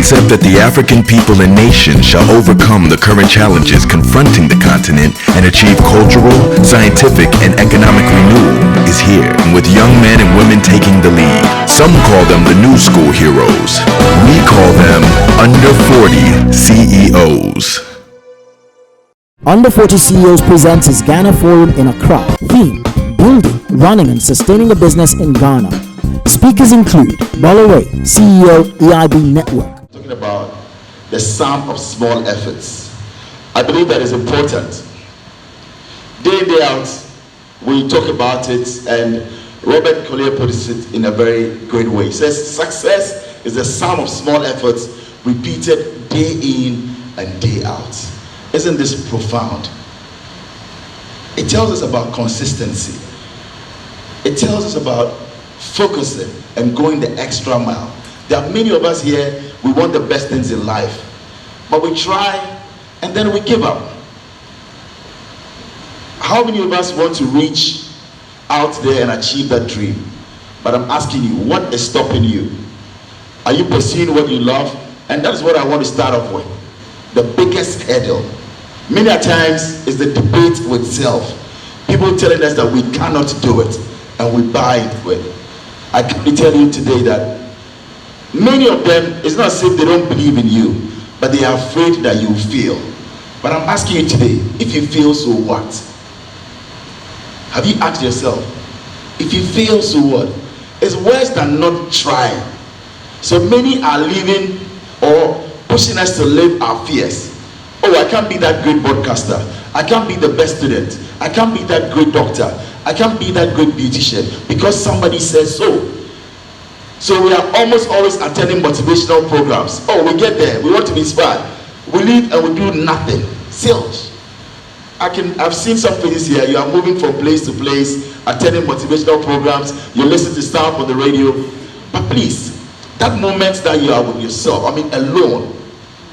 concept that the African people and nation shall overcome the current challenges confronting the continent and achieve cultural, scientific, and economic renewal is here, with young men and women taking the lead. Some call them the new school heroes. We call them Under 40 CEOs. Under 40 CEOs presents its Ghana Forum in Accra. Theme: Building, Running and Sustaining a Business in Ghana. Speakers include Bola Ray, CEO, EIB Network. Talking about the sum of small efforts. I believe that is important. Day in, day out, we talk about it, and Robert Collier puts it in a very great way. He says, success is the sum of small efforts repeated day in and day out. Isn't this profound? It tells us about consistency. It tells us about focusing and going the extra mile. There are many of us here, we want the best things in life, but we try and then we give up. How many of us want to reach out there and achieve that dream? But I'm asking you, what is stopping you? Are you pursuing what you love? And that is what I want to start off with. The biggest hurdle, many a times, is the debate with self. People telling us that we cannot do it, and we buy it with. I can tell you today that many of them, it's not as if they don't believe in you, but they are afraid that you fail. But I'm asking you today, if you fail, so what? Have you asked yourself, if you fail, so what? It's worse than not trying. So many are living or pushing us to live our fears. Oh, I can't be that great broadcaster. I can't be the best student. I can't be that great doctor. I can't be that great beautician because somebody says so. So we are almost always attending motivational programs. Oh, we get there, we want to be inspired. We leave and we do nothing. Zilch. I've seen some things here. You are moving from place to place, attending motivational programs. You listen to stuff on the radio. But please, that moment that you are with yourself, alone,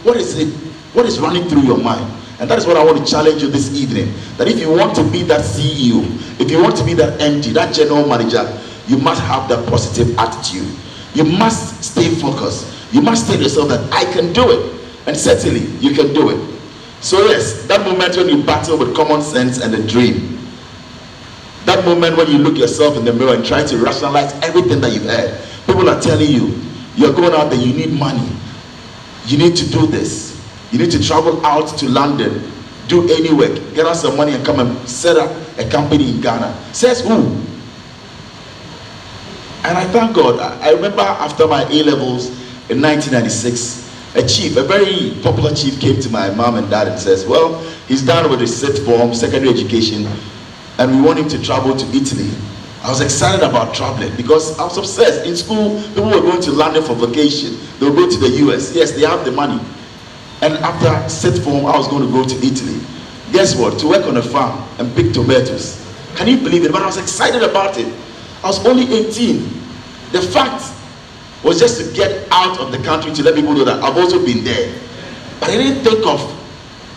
what is it? What is running through your mind? And that is what I want to challenge you this evening. That if you want to be that CEO, if you want to be that MD, that general manager, you must have that positive attitude. You must stay focused. You must tell yourself that I can do it. And certainly, you can do it. So yes, that moment when you battle with common sense and a dream. That moment when you look yourself in the mirror and try to rationalize everything that you've heard. People are telling you, you're going out there, you need money. You need to do this. You need to travel out to London, do any work, get us some money and come and set up a company in Ghana. Says who? And I thank God. I remember after my A-levels in 1996, a very popular chief came to my mom and dad and says, well, he's done with his sixth form, secondary education, and we want him to travel to Italy. I was excited about traveling because I was obsessed. In school, people were going to London for vacation. They would go to the US. Yes, they have the money. And after sixth form, I was going to go to Italy. Guess what? To work on a farm and pick tomatoes. Can you believe it? But I was excited about it. I was only 18. The fact was just to get out of the country to let people know that I've also been there. But I didn't think of,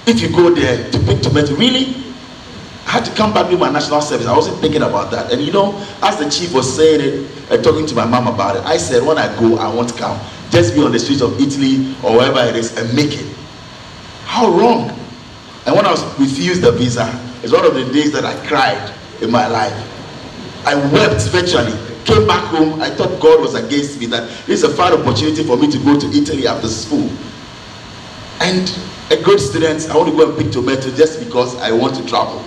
if you go there to pick tomatoes, really? I had to come back with my national service. I wasn't thinking about that. And as the chief was saying it and talking to my mom about it, I said, when I go, I won't come. Just be on the streets of Italy or wherever it is and make it. How wrong? And when I was refused the visa, it's one of the days that I cried in my life. I wept virtually. Came back home. I thought God was against me, that this is a fine opportunity for me to go to Italy after school. And a good student, I want to go and pick tomatoes just because I want to travel.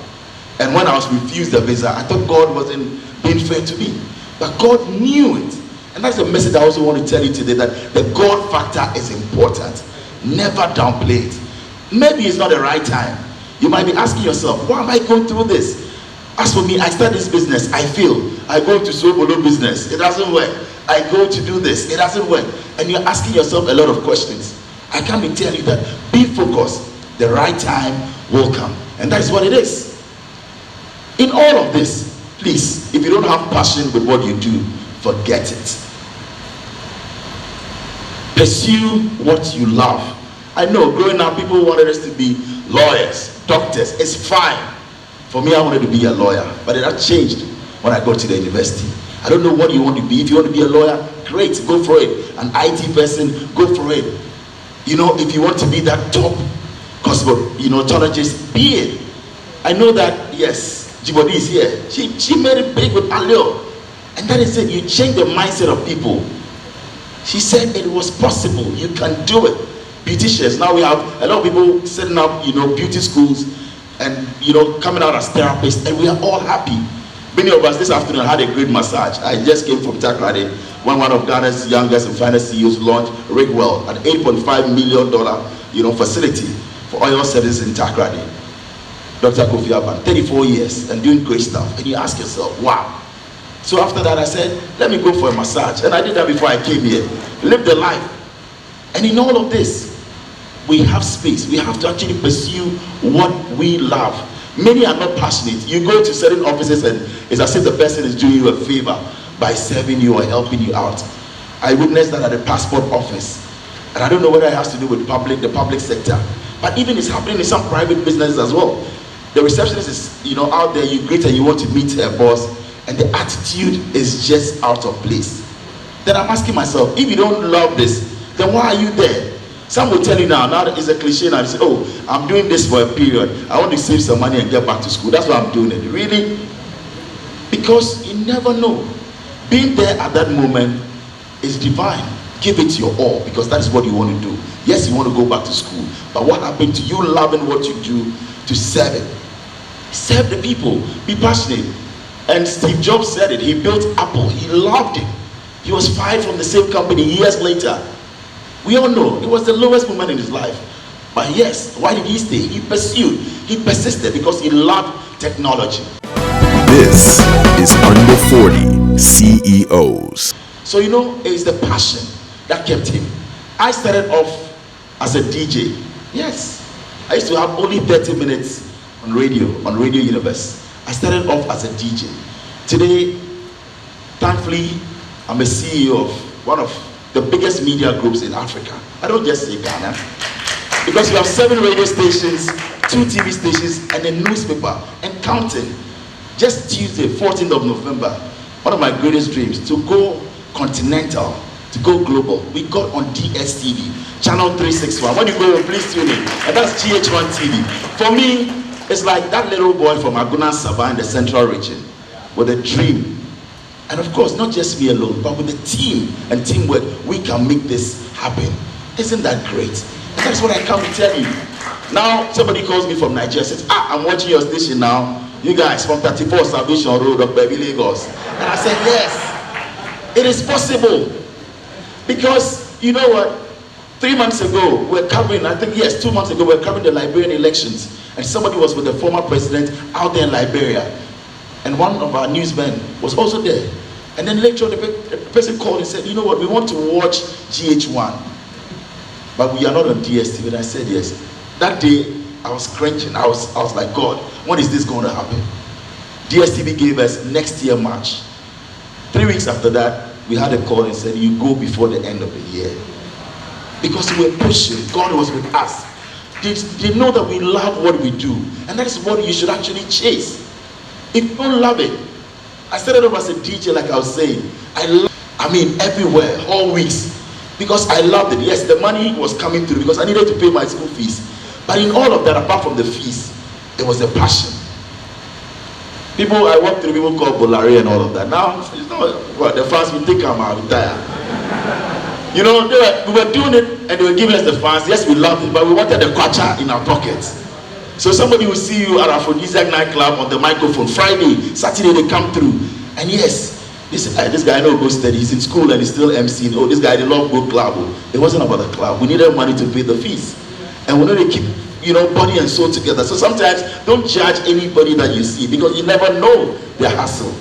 And when I was refused the visa, I thought God wasn't being fair to me. But God knew it. And that's the message I also want to tell you today, that the God factor is important. Never downplay it. Maybe it's not the right time. You might be asking yourself, why am I going through this? As for me, I start this business, I fail. I go to Sobolo business, it doesn't work. I go to do this, it doesn't work. And you're asking yourself a lot of questions. I can't be telling you that. Be focused. The right time will come. And that is what it is. In all of this, please, if you don't have passion with what you do, forget it. Pursue what you love. I know growing up, people wanted us to be lawyers, doctors. It's fine. For me, I wanted to be a lawyer, but it has changed when I got to the university. I don't know what you want to be. If you want to be a lawyer, great, go for it. An IT person, go for it. You know, if you want to be that top cosmetologist, be it. I know that, yes, Jibodi is here. She made it big with Alio. And that is it. You change the mindset of people. She said it was possible. You can do it. Beauticians. Now we have a lot of people setting up, beauty schools and, coming out as therapists. And we are all happy. Many of us this afternoon had a great massage. I just came from Takrade when one of Ghana's youngest and finest CEOs launched Rigwell, an $8.5 million, facility for oil services in Takrade. Dr. Kofi Aban, 34 years and doing great stuff. And you ask yourself, wow. So after that, I said, let me go for a massage. And I did that before I came here. Live the life. And in all of this, we have space. We have to actually pursue what we love. Many are not passionate. You go to certain offices and it's as if the person is doing you a favor by serving you or helping you out. I witnessed that at the passport office. And I don't know whether it has to do with the public sector. But even it's happening in some private businesses as well. The receptionist is, out there, you greet and you want to meet her boss, and the attitude is just out of place. Then I'm asking myself, if you don't love this, then why are you there? Some will tell you now that it's a cliche now, you say, oh, I'm doing this for a period. I want to save some money and get back to school. That's why I'm doing it. Really? Because you never know. Being there at that moment is divine. Give it your all, because that is what you want to do. Yes, you want to go back to school, but what happened to you loving what you do to serve it? Serve the people. Be passionate. And Steve Jobs said it. He built Apple. He loved it. He was fired from the same company years later. We all know it was the lowest moment in his life. But yes, why did he stay? He pursued. He persisted because he loved technology. This is Under 40 CEOs. So it's the passion that kept him. I started off as a DJ. Yes. I used to have only 30 minutes on Radio Universe. I started off as a DJ. Today, thankfully, I'm a CEO of one of the biggest media groups in Africa. I don't just say Ghana. Because we have 7 radio stations, 2 TV stations, and a newspaper, and counting. Just Tuesday, 14th of November, one of my greatest dreams, to go continental, to go global. We got on DSTV, channel 361. When you go, please tune in. And that's GH1 TV. For me, it's like that little boy from Aguna Sabah in the central region with a dream. And of course, not just me alone, but with the team and teamwork, we can make this happen. Isn't that great? And that's what I come to tell you. Now, somebody calls me from Nigeria, says, I'm watching your station now. You guys from 34 Salvation Road of Baby Lagos. And I said, yes, it is possible. Because, you know what? 3 months ago, we're covering, 2 months ago, we're covering the Liberian elections. And somebody was with the former president out there in Liberia. And one of our newsmen was also there. And then later on, the person called and said, you know what, we want to watch GH1. But we are not on DSTV. And I said, yes. That day, I was cringing. I was like, God, when is this going to happen? DSTV gave us next year, March. 3 weeks after that, we had a call and said, you go before the end of the year. Because we were pushing. God was with us. They know that we love what we do. And that is what you should actually chase. If you don't love it, I started off as a DJ, like I was saying. Everywhere, all weeks. Because I loved it. Yes, the money was coming through because I needed to pay my school fees. But in all of that, apart from the fees, it was a passion. I walked through people called Bola Ray and all of that. Now, the fans will take them out, retire. We were doing it and they were giving us the fans. Yes, we loved it, but we wanted the kwacha in our pockets. So somebody will see you at Aphrodisiac nightclub on the microphone. Friday, Saturday, they come through. And yes, this guy I know goes steady. He's in school and he's still MCing. Oh, this guy, they love go club. It wasn't about the club. We needed money to pay the fees. And we know they keep, body and soul together. So sometimes don't judge anybody that you see because you never know their hustle.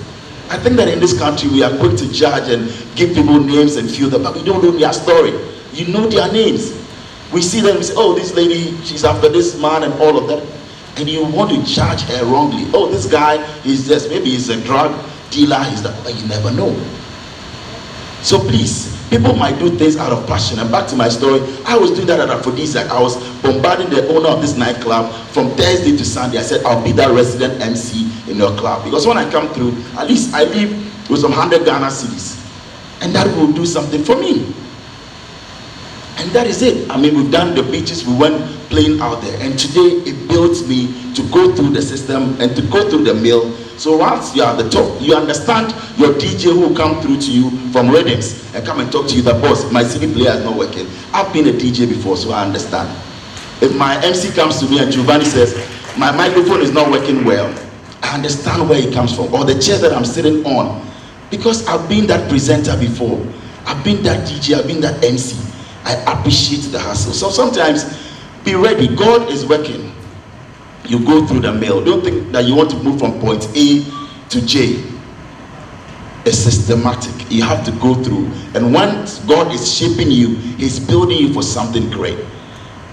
I think that in this country we are quick to judge and give people names and feel them, but we don't know their story. You know their names. We see them, we say, oh, this lady, she's after this man and all of that. And you want to judge her wrongly. Oh, this guy is just, maybe he's a drug dealer, but you never know. So please, people might do things out of passion. And back to my story, I was doing that at Aphrodisiac. I was bombarding the owner of this nightclub from Thursday to Sunday. I said, I'll be that resident MC in your club. Because when I come through, at least I leave with some 100 Ghana cedis. And that will do something for me. And And that is it. I mean, we've done the beaches, we went playing out there, and today it builds me to go through the system and to go through the mill. So once you are at the top, you understand your DJ who will come through to you from Readings and come and talk to you that, boss, my CD player is not working. I've been a DJ before, so I understand. If my MC comes to me and Giovanni says, my microphone is not working well, I understand where it comes from, or the chair that I'm sitting on, because I've been that presenter before. I've been that DJ, I've been that MC. I appreciate the hustle. So sometimes, be ready. God is working. You go through the mill. Don't think that you want to move from point A to J. It's systematic. You have to go through. And once God is shaping you, He's building you for something great.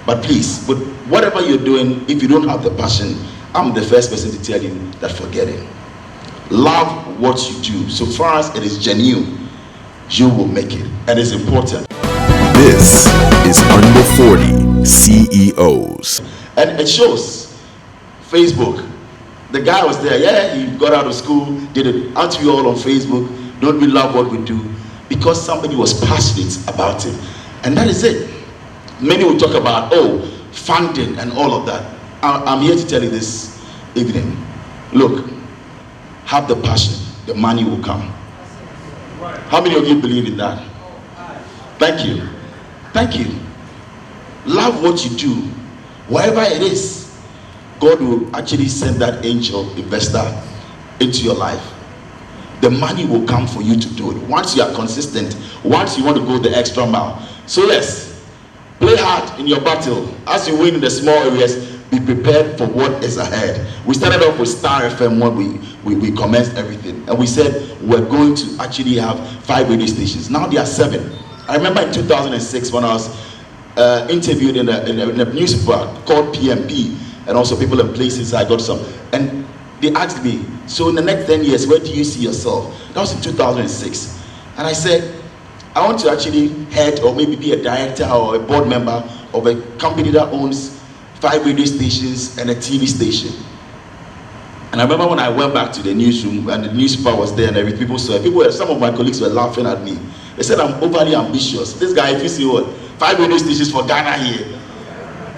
But please, with whatever you're doing, if you don't have the passion, I'm the first person to tell you that forget it. Love what you do. So far as it is genuine, you will make it. And it's important. This is Under 40 CEOs. And it shows. Facebook. The guy was there. Yeah, he got out of school, did it. Aren't we all on Facebook? Don't we love what we do? Because somebody was passionate about it. And that is it. Many will talk about, funding and all of that. I'm here to tell you this evening. Look, have the passion. The money will come. How many of you believe in that? Thank you. Thank you. Love what you do. Wherever it is, God will actually send that angel investor into your life. The money will come for you to do it. Once you are consistent, once you want to go the extra mile. So yes, play hard in your battle. As you win in the small areas, be prepared for what is ahead. We started off with Star FM when we commenced everything. And we said we're going to actually have 5 radio stations. Now there are 7. I remember in 2006 when I was interviewed in a newspaper called PMP, and also People and Places. I got some, and they asked me, so in the next 10 years, where do you see yourself? That was in 2006. And I said, I want to actually head or maybe be a director or a board member of a company that owns 5 radio stations and a TV station. And I remember when I went back to the newsroom and the newspaper was there and everything, people saw it. Some of my colleagues were laughing at me. They said I'm overly ambitious. This guy, if you see what, 5 radio stations for Ghana here,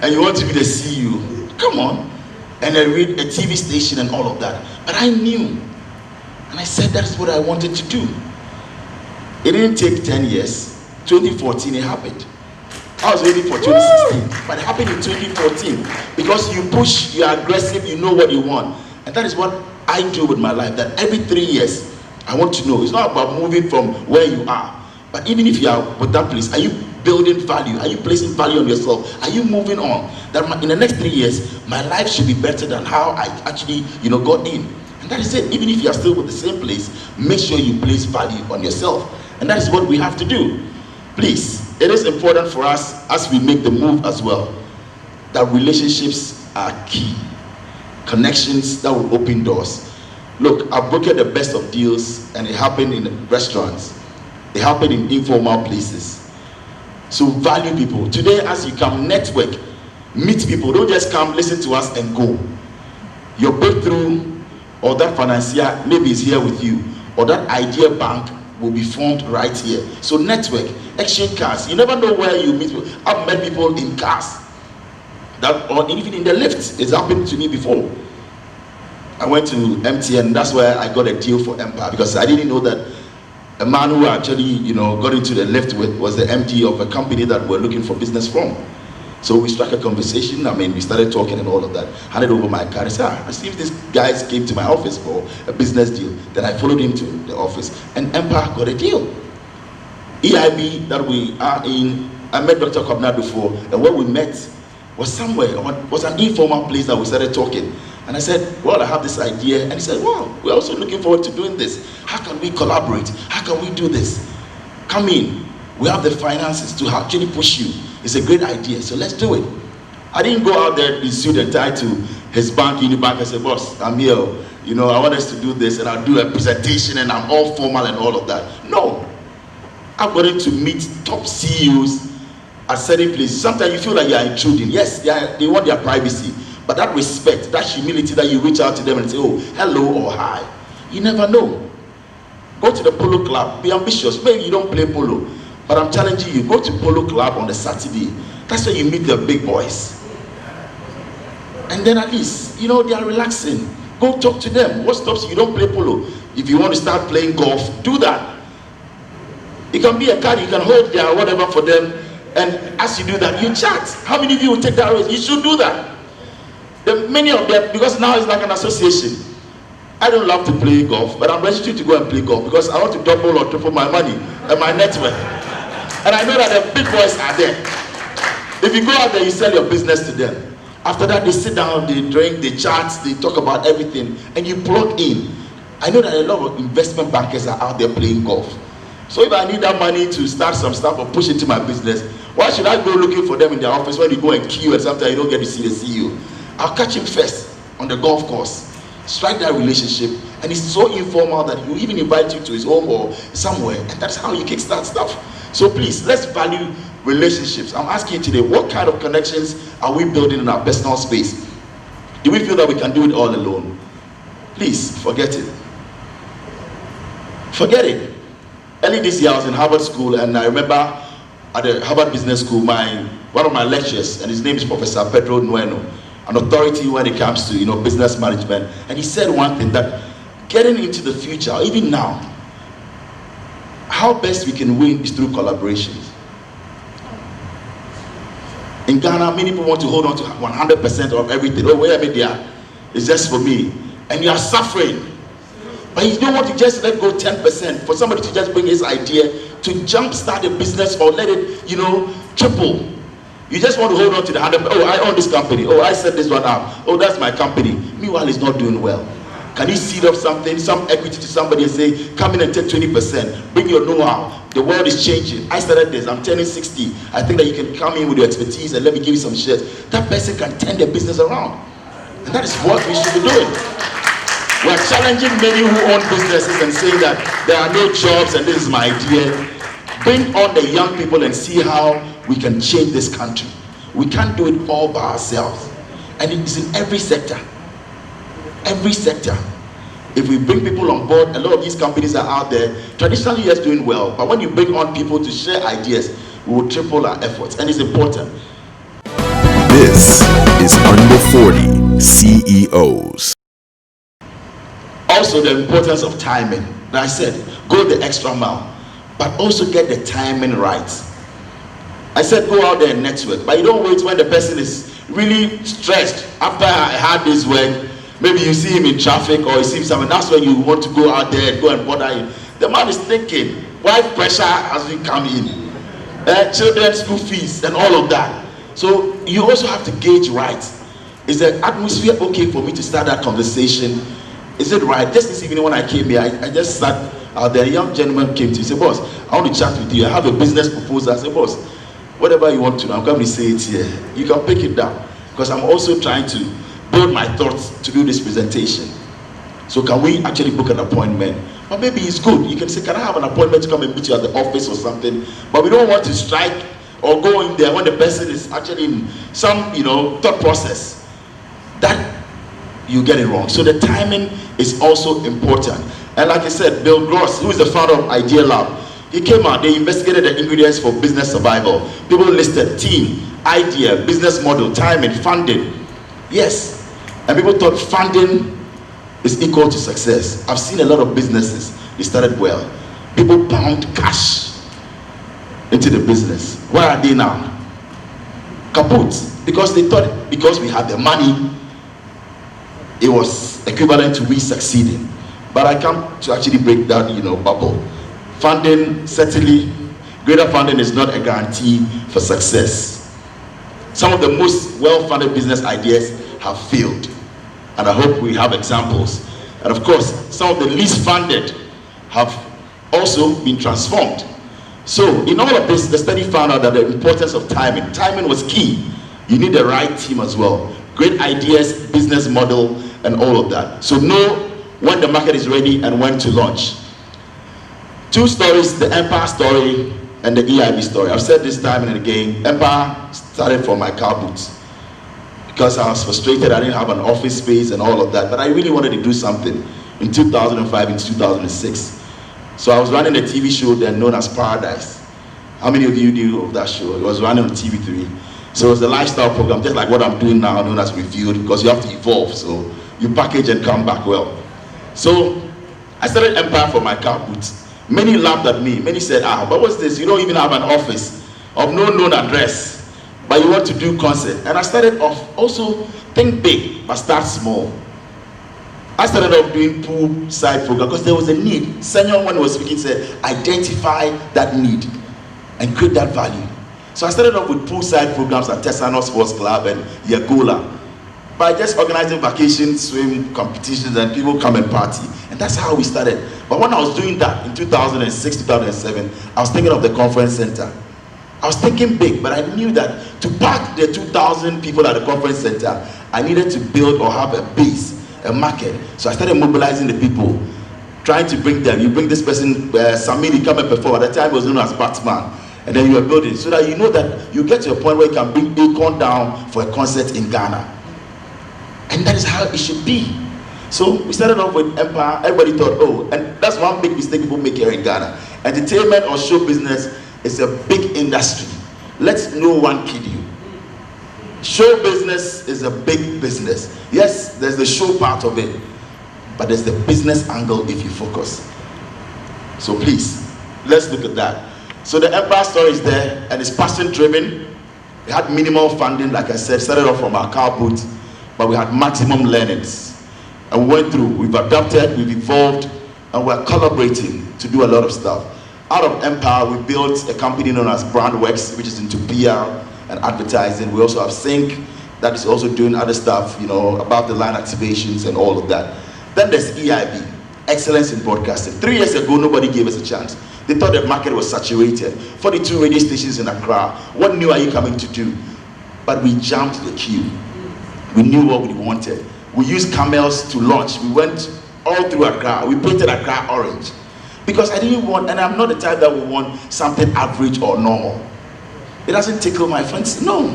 and you want to be the CEO. Come on. And I read a TV station and all of that. But I knew. And I said that's what I wanted to do. It didn't take 10 years. 2014 it happened. I was waiting for 2016. But it happened in 2014. Because you push, you are aggressive, you know what you want. And that is what I do with my life. That every 3 years, I want to know. It's not about moving from where you are. But even if you are with that place, are you building value? Are you placing value on yourself? Are you moving on? That in the next 3 years, my life should be better than how I actually, got in. And that is it. Even if you are still with the same place, make sure you place value on yourself. And that is what we have to do. Please, it is important for us as we make the move as well, that relationships are key. Connections that will open doors. Look, I've brokered the best of deals, and it happened in restaurants. It happened in informal places. So value people. Today, as you come, network, meet people. Don't just come, listen to us, and go. Your breakthrough or that financier maybe is here with you, or that idea bank will be formed right here. So network, exchange cars. You never know where you meet people. I've met people in cars, that or even in the lift. It's happened to me before. I went to MTN. That's where I got a deal for Empire, because I didn't know that a man who actually, got into the lift with was the MD of a company that we're looking for business from. So we struck a conversation. We started talking and all of that. Handed over my card. I said, I see if these guys came to my office for a business deal. Then I followed him to the office, and Empire got a deal. EIB that we are in. I met Dr. Kwabena before, and where we met was somewhere. Was an informal place that we started talking. And I said, well, I have this idea. And he said, wow, we're also looking forward to doing this. How can we collaborate? How can we do this? Come in. We have the finances to actually push you. It's a great idea, so let's do it. I didn't go out there in suit and tie to his bank, Unibank, and say, boss, I'm here. I want us to do this, and I'll do a presentation, and I'm all formal and all of that. No. I've got to meet top CEOs at certain places. Sometimes you feel like you are intruding. Yes, they want their privacy. But that respect, that humility that you reach out to them and say, oh, hello or hi. You never know. Go to the polo club, be ambitious. Maybe you don't play polo, But I'm challenging you, go to Polo Club on a Saturday. That's where you meet the big boys. And then at least, you know, they are relaxing. Go talk to them. What stops you? You don't play polo. If you want to start playing golf, do that. It can be a card, you can hold their whatever for them. And as you do that, you chat. How many of you will take that risk? You should do that. Many of them, because now it's like an association. I don't love to play golf, but I'm registered to go and play golf because I want to double or triple my money and my net worth. And I know that the big boys are there. If you go out there, you sell your business to them. After that, they sit down, they drink, they chat, they talk about everything, and you plug in. I know that a lot of investment bankers are out there playing golf. So if I need that money to start some stuff or push into my business, why should I go looking for them in their office when you go and queue and sometimes you don't get to see the CEO? I'll catch him first on the golf course. Strike that relationship, and it's so informal that he'll even invite you to his home or somewhere, and that's how you kickstart stuff. So please, let's value relationships. I'm asking you today, what kind of connections are we building in our personal space? Do we feel that we can do it all alone? Please, forget it. Forget it. Early this year, I was in Harvard School, and I remember at the Harvard Business School, one of my lecturers, and his name is Professor Pedro Nueno, an authority when it comes to business management, and he said one thing, that getting into the future, even now, how best we can win is through collaborations. In Ghana, many people want to hold on to 100% of everything. Oh, where media is just for me, and you are suffering. But you don't want to just let go 10% for somebody to just bring his idea to jumpstart a business or let it, triple. You just want to hold on to the 100%. Oh, I own this company. Oh, I set this one up. Oh, that's my company. Meanwhile, it's not doing well. Can you seed up something, some equity to somebody and say, come in and take 20%, bring your know-how. The world is changing. I started this, I'm turning 60. I think that you can come in with your expertise and let me give you some shares. That person can turn their business around. And that is what we should be doing. We are challenging many who own businesses and saying that there are no jobs and this is my idea. Bring on the young people and see how we can change this country. We can't do it all by ourselves. And it is in every sector. Every sector. If we bring people on board, a lot of these companies are out there, traditionally yes, doing well, but when you bring on people to share ideas, we will triple our efforts, and it's important. This is Under 40 CEOs. Also, the importance of timing. Like I said, go the extra mile, but also get the timing right. I said go out there and network, but you don't wait when the person is really stressed. After I had this work, maybe you see him in traffic or you see him somewhere, that's when you want to go out there and go and bother him. The man is thinking, wife pressure has been coming in, children's school fees and all of that. So you also have to gauge right. Is the atmosphere okay for me to start that conversation? Is it right? Just this evening when I came here, I just sat out there, a young gentleman came to me, said, boss, I want to chat with you. I have a business proposal. I said, boss, whatever you want to know, I'm going to say it here. You can pick it down because I'm also trying to build my thoughts to do this presentation. So can we actually book an appointment? Or maybe it's good. You can say, can I have an appointment to come and meet you at the office or something? But we don't want to strike or go in there when the person is actually in some, thought process. That you get it wrong. So the timing is also important. And like I said, Bill Gross, who is the founder of Idea Lab, he came out, they investigated the ingredients for business survival. People listed team, idea, business model, timing, funding. Yes. And people thought funding is equal to success. I've seen a lot of businesses, they started well. People pound cash into the business. Where are they now? Kaput. Because they thought because we had the money, it was equivalent to we succeeding. But I come to actually break that, bubble. Funding, certainly, greater funding is not a guarantee for success. Some of the most well-funded business ideas have failed. And I hope we have examples. And of course, some of the least funded have also been transformed. So in all of this, the study found out that the importance of timing. Timing was key. You need the right team as well. Great ideas, business model, and all of that. So know when the market is ready and when to launch. Two stories, the Empire story and the EIB story. I've said this time and again, Empire started from my car boots. Because I was frustrated, I didn't have an office space and all of that, but I really wanted to do something in 2005 and 2006. So I was running a TV show then known as Paradise. How many of you knew of that show? It was running on TV3. So it was a lifestyle program, just like what I'm doing now, known as Reviewed, because you have to evolve. So you package and come back well. So I started Empire for my car boot. Many laughed at me. Many said, but what's this? You don't even have an office of no known address, but you want to do concert. And I started off, also think big, but start small. I started off doing poolside program because there was a need. Senior, when he was speaking, said, identify that need and create that value. So I started off with poolside programs at Tesano Sports Club and Yagola, by just organizing vacations, swim competitions, and people come and party. And that's how we started. But when I was doing that in 2006, 2007, I was thinking of the conference center. I was thinking big, but I knew that to pack the 2,000 people at the conference center, I needed to build or have a base, a market. So I started mobilizing the people, trying to bring them. You bring this person, Samini, come and perform. At the time, it was known as Batman. And then you are building so that you know that you get to a point where you can bring Akon down for a concert in Ghana. And that is how it should be. So we started off with Empire. Everybody thought, and that's one big mistake people make here in Ghana. Entertainment or show business is a big industry. Let no one kid you. Show business is a big business. Yes, there's the show part of it, but there's the business angle if you focus. So please, let's look at that. So the Empire story is there, and it's passion driven. We had minimal funding, like I said, started off from our car boot, but we had maximum learnings. And we went through, we've adapted, we've evolved, and we're collaborating to do a lot of stuff. Out of Empire, we built a company known as Brandworks, which is into PR and advertising. We also have Sync, that is also doing other stuff, about the line activations and all of that. Then there's EIB, Excellence in Broadcasting. 3 years ago, nobody gave us a chance. They thought the market was saturated. 42 radio stations in Accra. What new are you coming to do? But we jumped the queue. We knew what we wanted. We used camels to launch. We went all through Accra. We painted Accra orange. Because I didn't want, and I'm not the type that will want something average or normal. It doesn't tickle my fancy. No.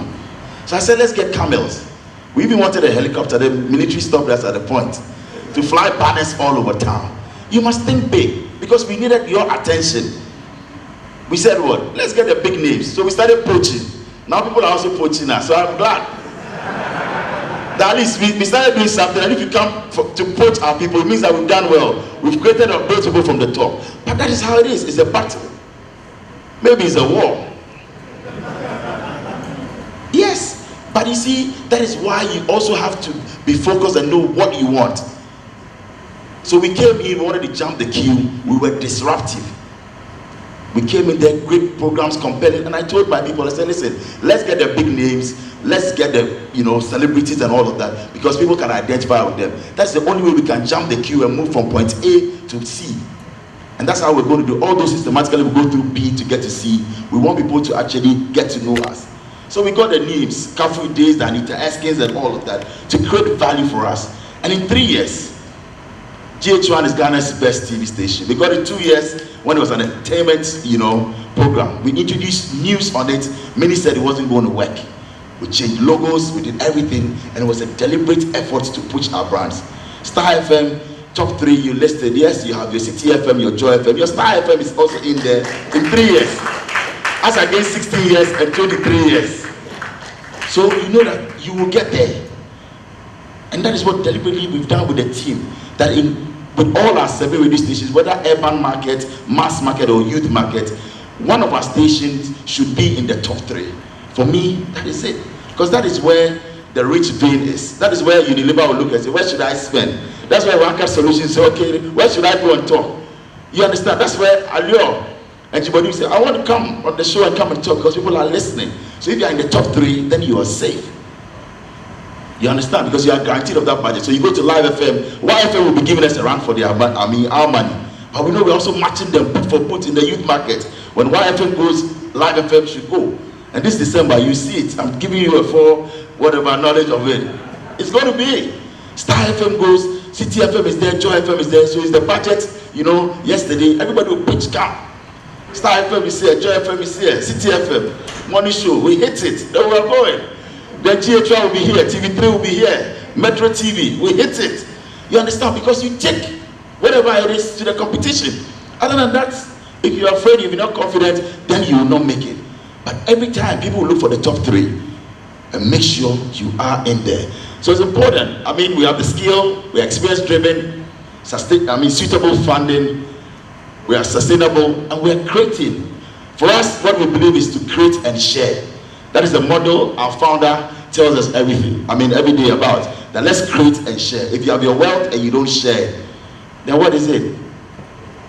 So I said, let's get camels. We even wanted a helicopter. The military stopped us at the point to fly banners all over town. You must think big, because we needed your attention. We said what? Let's get the big names. So we started poaching. Now people are also poaching us. So I'm glad that at least we started doing something. And if you come to poach our people, it means that we've done well. We've created a built people from the top. But that is how it is. It's a battle. Maybe it's a war. Yes, but you see, that is why you also have to be focused and know what you want. So we came in, we wanted to jump the queue. We were disruptive. We came in there, great programs, compelling, and I told my people, I said, listen, let's get the big names, let's get the celebrities and all of that, because people can identify with them. That's the only way we can jump the queue and move from point A to C. And that's how we're going to do all those systematically. We go through B to get to C. We want people to actually get to know us. So we got the names, Kafu Days, Anita Eskins, and all of that to create value for us. And in 3 years, GH1 is Ghana's best TV station. We got it 2 years when it was an entertainment, program. We introduced news on it. Many said it wasn't going to work. We changed logos, we did everything, and it was a deliberate effort to push our brands. Star FM, top 3 you listed. Yes, you have your City FM, your Joy FM. Your Star FM is also in there in 3 years. As against 16 years and 23 years. So you know that you will get there. And that is what deliberately we've done with the team. That with all our 7 radio stations, whether urban market, mass market, or youth market, one of our stations should be in the top 3. For me, that is it. Because that is where the rich vein is. That is where Unilever will look and say, where should I spend? That's where Wanka Solutions say, okay, where should I go and talk? You understand? That's where Allure and Jibodi say, I want to come on the show and come and talk because people are listening. So if you are in the top 3, then you are safe. You understand? Because you are guaranteed of that budget. So you go to Live FM, YFM will be giving us a run for our money. But we know we're also matching them put for put in the youth market. When YFM goes, Live FM should go. And this December, you see it. I'm giving you whatever knowledge of it. It's going to be. Star FM goes, City FM is there, Joy FM is there. So it's the budget, yesterday, everybody will pitch camp. Star FM is here, Joy FM is here, City FM, Money Show, we hit it. Then we're going. Then GH1 will be here, TV3 will be here, Metro TV, we hit it. You understand? Because you take whatever it is to the competition. Other than that, If you're afraid, if you're not confident, then you will not make it. But every time, people will look for the top 3 and make sure you are in there. So it's important. I mean, we have the skill, we are experience-driven, suitable funding, we are sustainable, and we are creative. For us, what we believe is to create and share. That is the model our founder tells us every day about. That let's create and share. If you have your wealth and you don't share, then what is it?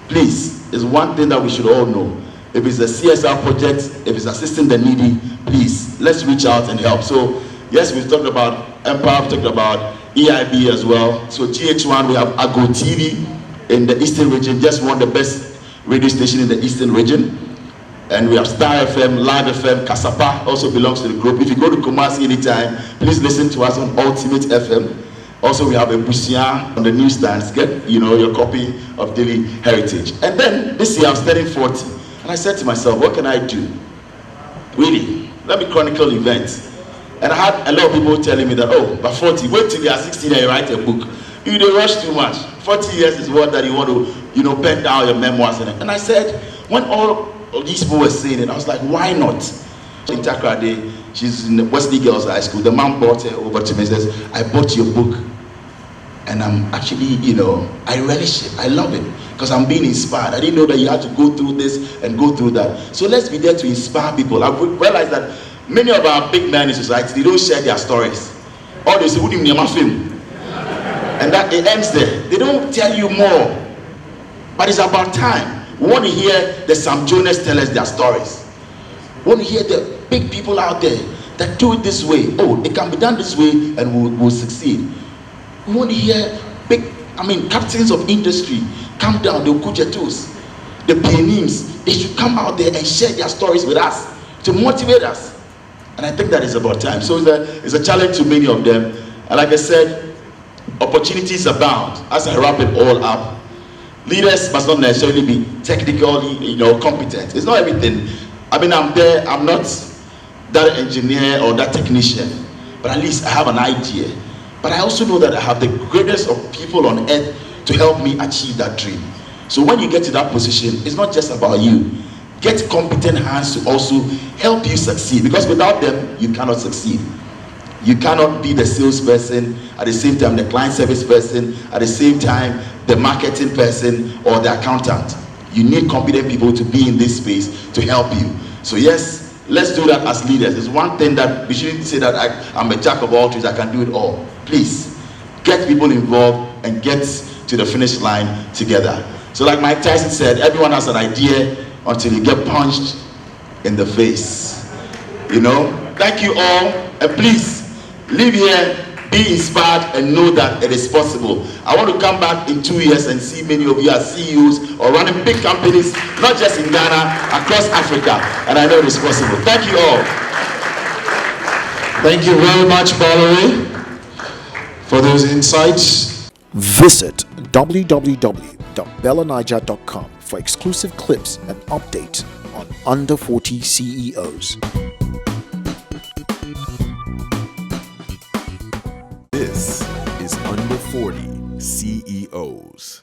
Please, it's one thing that we should all know. If it's a CSR project, if it's assisting the needy, please, let's reach out and help. So, yes, we've talked about Empire, we've talked about EIB as well. So GH1, we have Agro TV in the Eastern region, just won the best radio station in the Eastern region. And we have Star FM, Live FM, Kasapa also belongs to the group. If you go to Kumasi anytime, please listen to us on Ultimate FM. Also, we have a Busia on the newsstands. Get your copy of Daily Heritage. And then this year, I'm turning 40. And I said to myself, what can I do? Really, let me chronicle events. And I had a lot of people telling me that, oh, by 40, wait till you are 16 and you write a book. You don't rush too much. 40 years is what that you want to, pen down your memoirs. And I said, when all these people were saying it, I was like, why not? In Accra, she's in the Wesley Girls High School. The man brought her over to me and says, I bought your book. And I'm actually, I relish it. I love it. Because I'm being inspired. I didn't know that you had to go through this and go through that. So let's be there to inspire people. I've realized that many of our big men in society, they don't share their stories. Or they say, "Who did my film?" And that it ends there. They don't tell you more. But it's about time. We want to hear the Sam Jonas tell us their stories. We want to hear the big people out there that do it this way. Oh, it can be done this way and we'll succeed. We want to hear captains of industry come down, the Okujetus, the pioneers. They should come out there and share their stories with us to motivate us. And I think that is about time. So it's a challenge to many of them. And like I said, opportunities abound. As I wrap it all up, leaders must not necessarily be technically, competent. It's not everything. I'm there, I'm not that engineer or that technician, but at least I have an idea. But I also know that I have the greatest of people on earth to help me achieve that dream. So when you get to that position, it's not just about you. Get competent hands to also help you succeed, because without them, you cannot succeed. You cannot be the salesperson, at the same time the client service person, at the same time the marketing person or the accountant. You need competent people to be in this space to help you. So yes, let's do that as leaders. It's one thing that we shouldn't say that I'm a jack of all trades, I can do it all. Please, get people involved and get to the finish line together. So like Mike Tyson said, everyone has an idea until you get punched in the face. Thank you all, and please live here, be inspired, and know that it is possible. I want to come back in 2 years and see many of you as CEOs or running big companies, not just in Ghana, across Africa, and I know it is possible. Thank you all. Thank you very much, Bola Ray, for those insights. Visit www.bellaniger.com for exclusive clips and updates on under 40 CEOs. This is Under 40 CEOs.